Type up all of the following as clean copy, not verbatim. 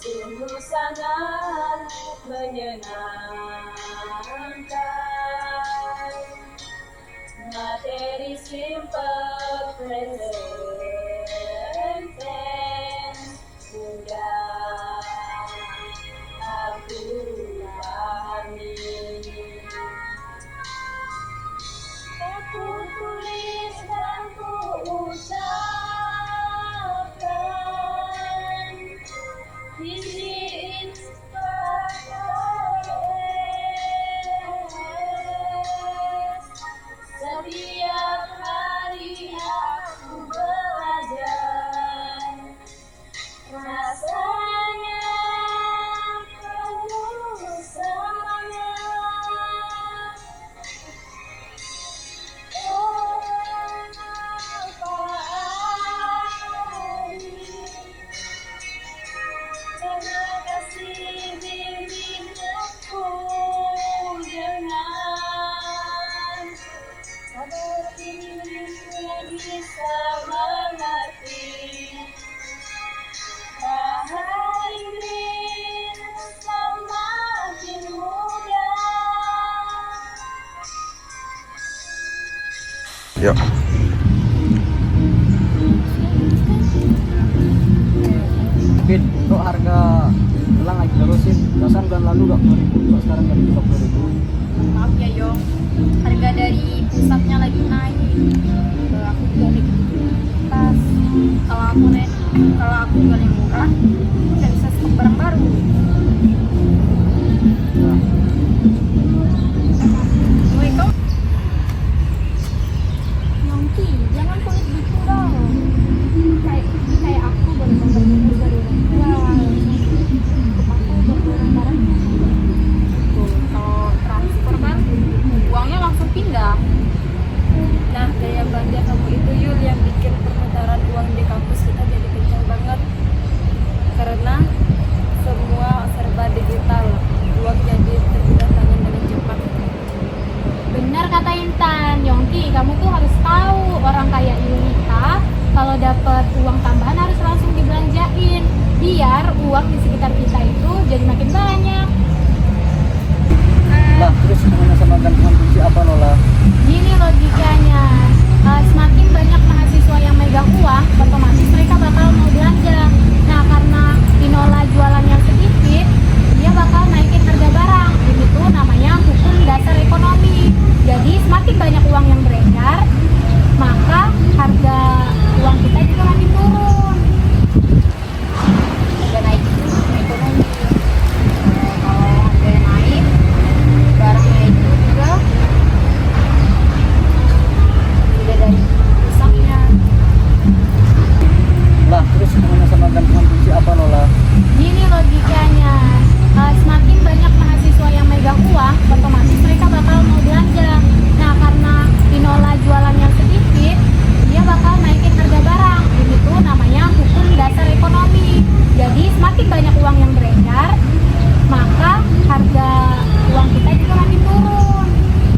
Sungguh sangat menyenangkan. Materi simple present tense sudah aku pahami. Aku tulis dan ku ucapkan visi setiap hari aku belajar, rasanya penuh semangat. Terima kasih bimbinganku dengan sabar diriku bisa mengerti bahasa Inggris semakin mudah. Yuk. Fit, kok harga gelang lagi terusin? Perasaan bulan lalu gak 20.000, kok sekarang jadi 20.000? Maaf ya Yong, harga dari pusatnya lagi naik. Aku juga nih pas kalau aku jual yang murah, nggak bisa stok barang baru. Nah, Woi kau, Yongki, jangan kulit gitu dong. Kayak aku baru membantu dari orang tua, kepake buat barang-barangnya. Tuh, kalau transfer kan uangnya langsung pindah. Nah, gaya belanja kamu itu Yul yang bikin perputaran uang di kampus kita jadi kencang banget. Karena semua serba digital, uang jadi terpindah tangan dengan cepat. Benar kata Intan, Yongki, kamu tuh harus tahu orang kayak Yulita kalau dapat uang tambahan harus langsung dibelanjain biar uang di sekitar kita itu jadi makin banyak. lah terus hubungannya sama gantungan kunci apa Nola? Gini logikanya, semakin banyak mahasiswa yang megang uang, otomatis mereka bakal mau belanja. Nah, karena Inola jualan yang sedikit, dia bakal naikin harga barang. Ini tuh namanya hukum dasar ekonomi. Jadi semakin banyak uang yang beredar, maka harga uang kita juga makin turun. Harga naik itu ekonomi. Kalau harga naik, barangnya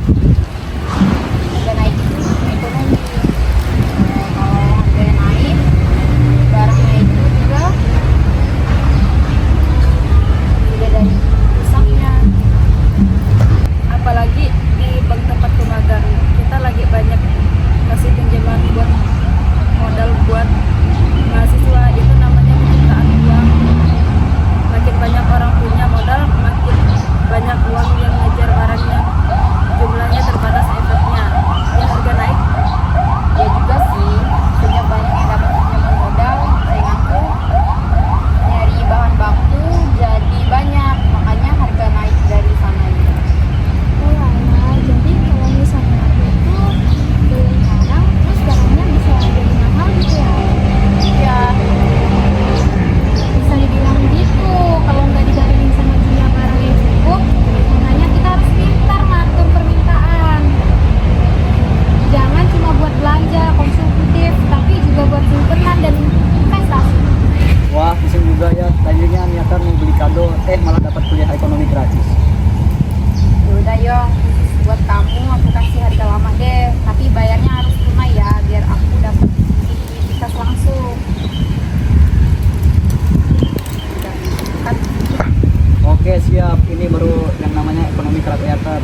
Harga naik itu ekonomi. Kalau harga naik, barangnya itu juga dari rusaknya. Apalagi di bank tempat magang, kita lagi banyak kasih pinjaman buat modal buat mahasiswa, itu namanya penciptaan uang. Makin banyak orang punya modal, makin banyak uang yang ngejar barangnya, jumlahnya terbatas, efeknya ya harga naik. Ya juga sih, punya banyak yang dapat pinjaman modal, sainganku nyari bahan baku jadi banyak, makanya harga naik dari sananya. Oh alah, jadi kalau misalnya aku itu beli barang terus barangnya bisa jadi mahal gitu ya? Ya, Bisa dibilang gitu, kalau nggak dibarengin sama jumlah barang yang cukup, makanya kita harus pintar ngatur permintaan. Jangan cuma buat belanja konsumtif, tapi juga buat simpanan dan investasi. Wah, pusing juga ya. Tadinya niatan mau beli kado, malah dapat kuliah ekonomi gratis. yaudah Yong, khusus buat kamu aku kasih harga lama deh, tapi bayarnya harus tunai ya, biar aku dapat likuiditas langsung. Kan Oke, siap. Ini baru yang namanya ekonomi kerakyatan.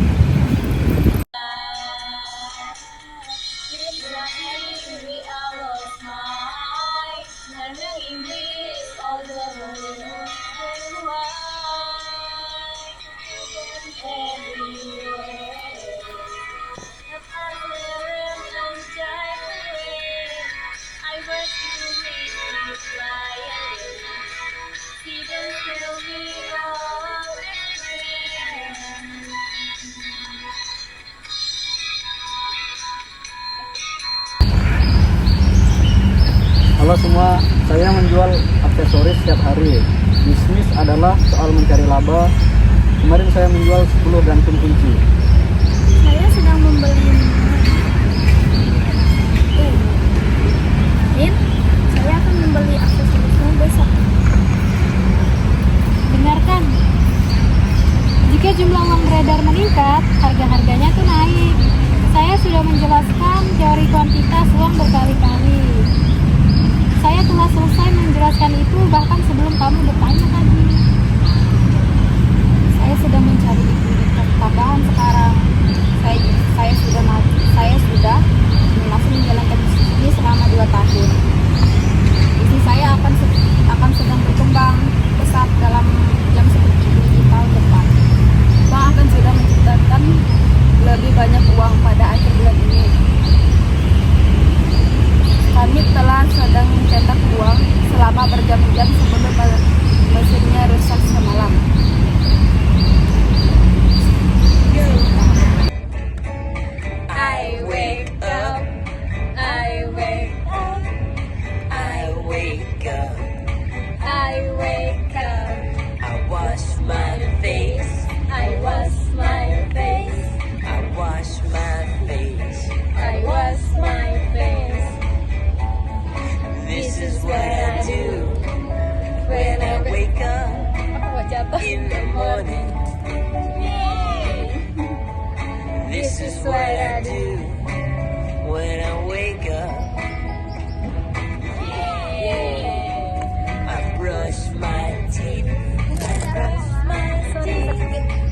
Halo semua, saya menjual aksesoris setiap hari. Bisnis adalah soal mencari laba. Kemarin saya menjual 10 gantung kunci. Saya sedang membeli saya akan membeli aksesorisnya besok. Dengarkan, jika jumlah uang beredar meningkat, harga-harganya tuh naik. Saya sudah menjelaskan teori kuantitas uang berkali-kali. Saya telah selesai menjelaskan itu bahkan sebelum kamu bertanya tadi. Saya sedang mencari likuiditas tambahan sekarang. Saya sudah masih menjalankan bisnis ini selama 2 tahun. Bisnis saya akan sedang berkembang pesat dalam jam seperti ini di tahun depan. Bank akan sudah menciptakan lebih banyak uang pada akhir bulan ini. Kami telah sedang mencetak uang selama berjam-jam sebelum mesinnya rusak semalam. I wake up, I wake up, I wake up, I wake up, I wash my face, I wash my face, I wash my face, I wash my face. This is what I do when I wake up in the morning. This is what I do when I wake up. I brush my teeth. I brush my teeth.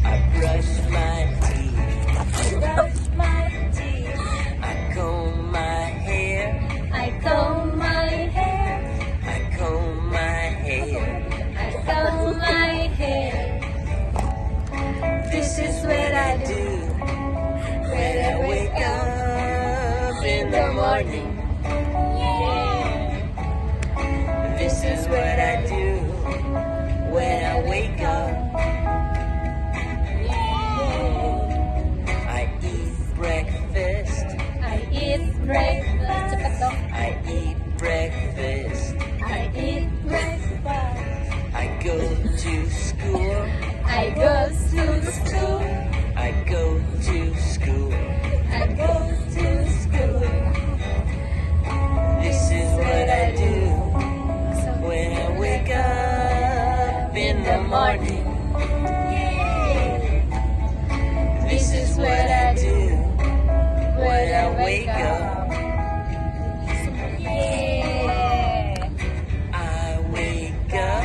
I brush my teeth. I brush my teeth. I comb my hair. I comb my hair. I comb my hair. I comb my hair. This is what I do when I wake up in the morning. This is what I do when I wake up. I eat breakfast. I eat breakfast. I eat breakfast. I eat breakfast. I go to school. I go to school. I go to school. I go to school. This is what I do when I wake wake up. Yeay. I wake up.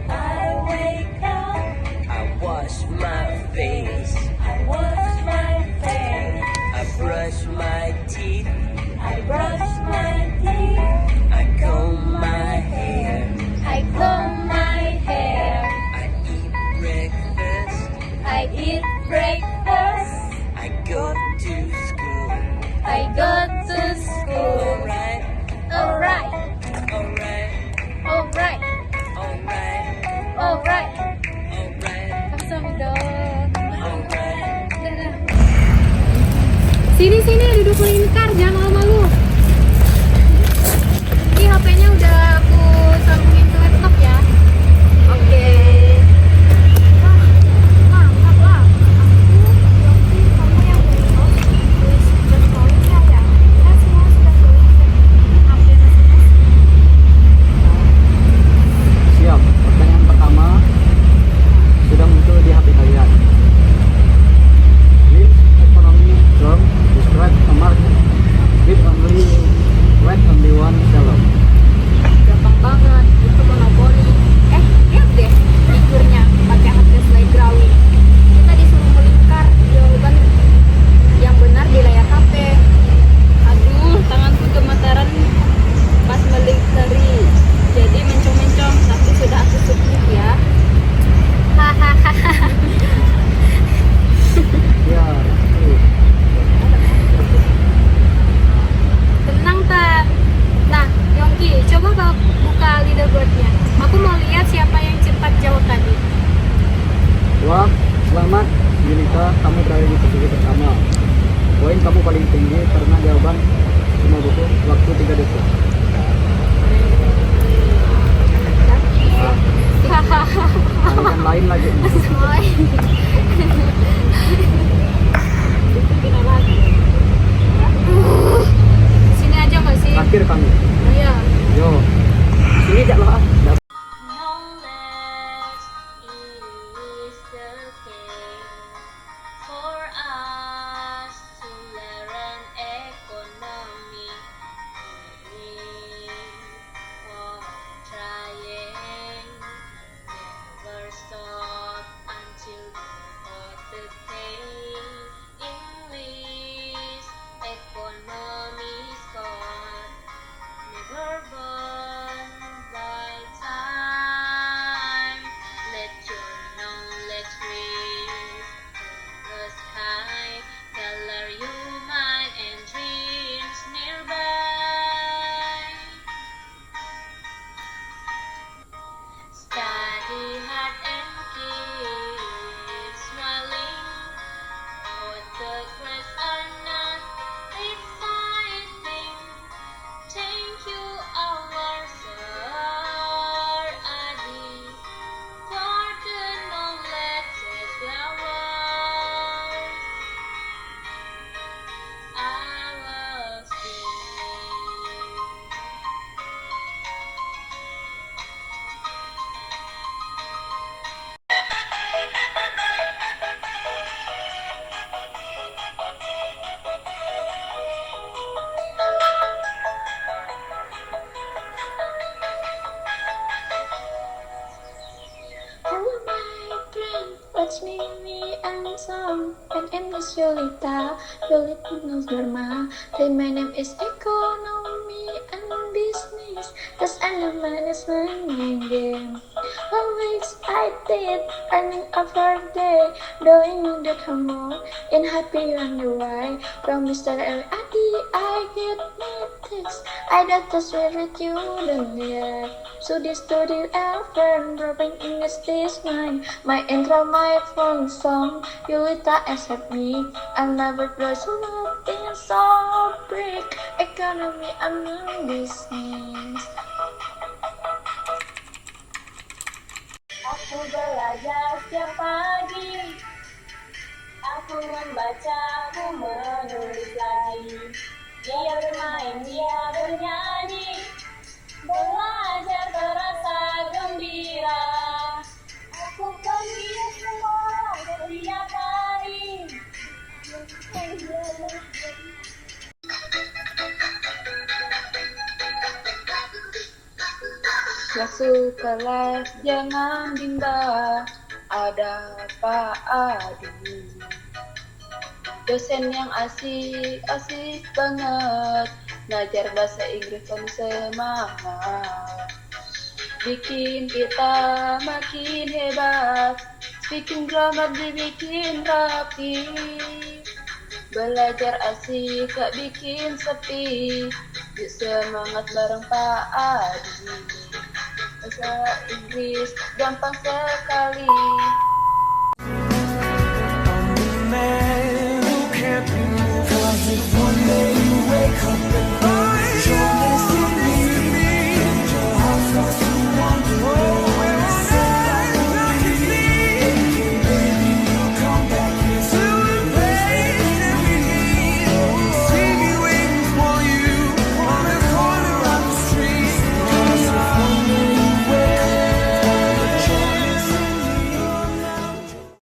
I wake up. I wash my face. I wash my face. I brush my teeth. I brush my teeth. I comb my hair. I comb my hair. I eat breakfast. I eat breakfast. I go to school. I go to school. Alright, Alright, alright, alright, alright, alright. alright, Kamsahamnida. alright. Dadah. Sini duduk melingkar, jangan malu-malu. Ini HP-nya udah aku sambungin ke laptop ya. Oke. Wah, mantap lah. Aku, Yofi, kamu yang belum tulis jadwalnya ya. Kan semua sudah tulis update SMS. Siap. Pertanyaan pertama sudah muncul di HP kalian. Which economy term describe a market with only one seller? Gampang banget, itu monopoli. Lihat deh fiturnya pakai HP slide drawing. Kita disuruh melingkar jawaban yang benar di layar HP. Aduh, tanganku gemetaran pas melingkari. Jadi mencong-mencong, tapi sudah aku submit ya. Hahaha. Ya, Tenang tak? Nah, Yongki, coba buka leaderboardnya. Aku mau lihat siapa yang cepat jawab tadi. wah, selamat Yunita, kamu berada di posisi pertama. Poin kamu paling tinggi karena jawaban cuma butuh waktu 3 detik. Hahaha. Yang lain lagi. Mulai. Gimana lagi? Sini aja nggak sih? Terakhir kami. Iya. Yo, sini jak lah. Knowledge is the key for us to learn economy. We were trying, never stop until we got the day. English economy score. Never burn by time. Let your knowledge reach the sky. Color your mind and dreams nearby. Study hard and keep smiling. What the grades are not exciting. Thank you, our Sir Adi, for the knowledge flowers. I was Hello my friend, watch me and song. My name is Yolita, Yolita knows Dharma. Hey, my name is Economy and Business, cause I know management my game. How excited, earning every day, doing good homework, and happy on the way. From Mr. L.A.D. I get my text, I don't just with you, don't yet. So this studio FM, dropping English this mine. My intro, my phone song, Yulita accept me. I'll never grow so nothing so break. Economy, I'm in business. Aku belajar setiap pagi. Aku membaca, aku menulis lagi. Dia bermain, dia bernyanyi. Belajar terasa gembira. Aku bahagia semua setiap hari. Masuk kelas jangan bimbang, ada Pak Adi. Dosen yang asik, asik banget, ngajar bahasa Inggris penuh semangat. Bikin kita makin hebat, speaking grammar dibikin rapi. Belajar asik, gak bikin sepi, yuk semangat bareng Pak Adi. Bahasa Inggris gampang sekali,